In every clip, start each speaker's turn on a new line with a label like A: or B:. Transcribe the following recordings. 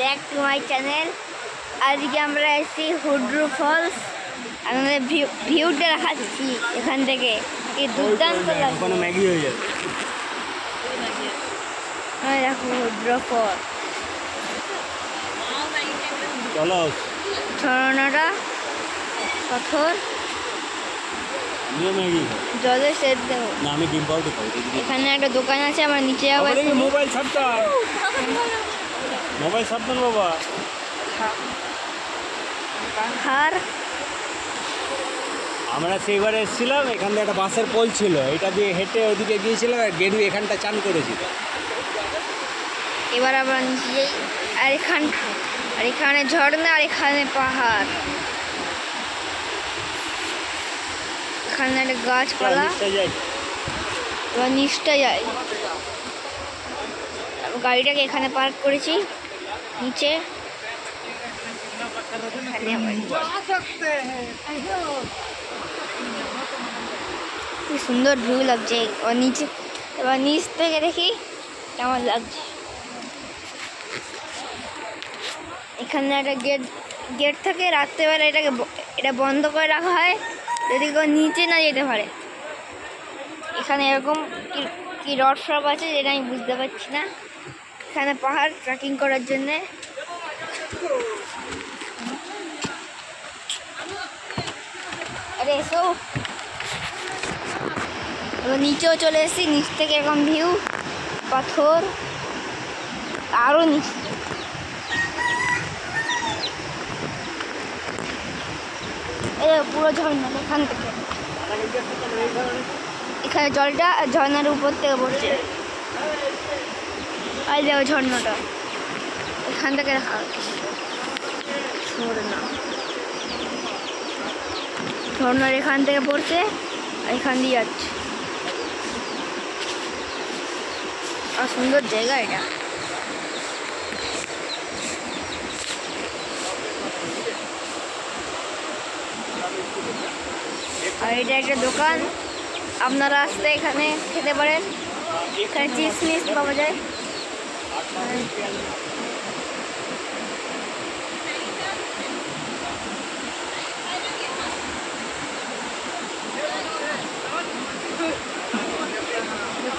A: Back to my channel. আজকে আমরা এসেছি হুড্রু ফলস। আমাদের ভিউটা দেখাচ্ছি এখান থেকে, কি দুর্দান্ত লাগছে।
B: ম্যাগি হয়ে যাবে।
A: দেখো হুড্রু ফলস,
B: চলো
A: ঝর্ণাটা, পাথর, জলে সেট দেবো।
B: না আমি ডিম পাউডার খাই।
A: এখানে একটা দোকান আছে, আমার নিচে আবার
B: মোবাইল সাবধান, মোবাইল সাবধান বাবা।
A: পাহাড়।
B: আমরা সেইবার এসেছিলাম, এখান থেকে একটা বাসের পোল ছিল, এটা দিয়ে হেঁটে ওদিকে গিয়েছিলাম, আর গেরু এখানটা চান করেছিল।
A: এবার আমরা নিচে যাই, আর এখানে ঝর্ণা, আর এখানে পাহাড়, এখানে একটা গাছপালা। এবার নিচটা যাই, গাড়িটাকে এখানে পার্ক করেছি নিচে। কি সুন্দর ভিউ লাগছে নিচে। এবার নিচ থেকে দেখি কেমন লাগছে। এখানে একটা গেট থাকে, রাত্রেবেলা এটা বন্ধ করে রাখা হয় যদি কেউ নিচে না যেতে পারে। এখানে এরকম কি রড ফ্রড আছে যেটা আমি বুঝতে পারছি না। এখানে পাহাড় ট্রেকিং করার জন্যে। আরে এসো, এবার নিচেও চলে এসেছি। নিচ থেকে এরকম ভিউ, পাথর, আরও নিচে। এই পুরো ঝর্ণা এখান থেকে, এখানে জলটা ঝর্ণার উপর থেকে পড়ছে। এই দেখো ঝর্ণাটা এখান থেকে দেখা ঝর্ণার এখান থেকে পড়ছে, আর এখান দিয়ে যাচ্ছে। আর সুন্দর জায়গা এটা। আর এটা একটা দোকান, আপনারা আসতে এখানে খেতে পারেন। এখানে চিপস মিস পাওয়া যায়।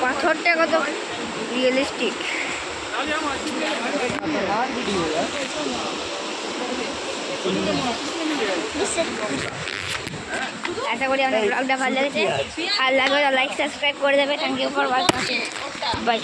A: পাথরটা কত রিয়েলিস্টিক। আশা করি আমাদের ব্লগটা ভালো লেগেছে। আর লাগবে লাইক সাবস্ক্রাইব করে দেবে। Thank you for watching. By.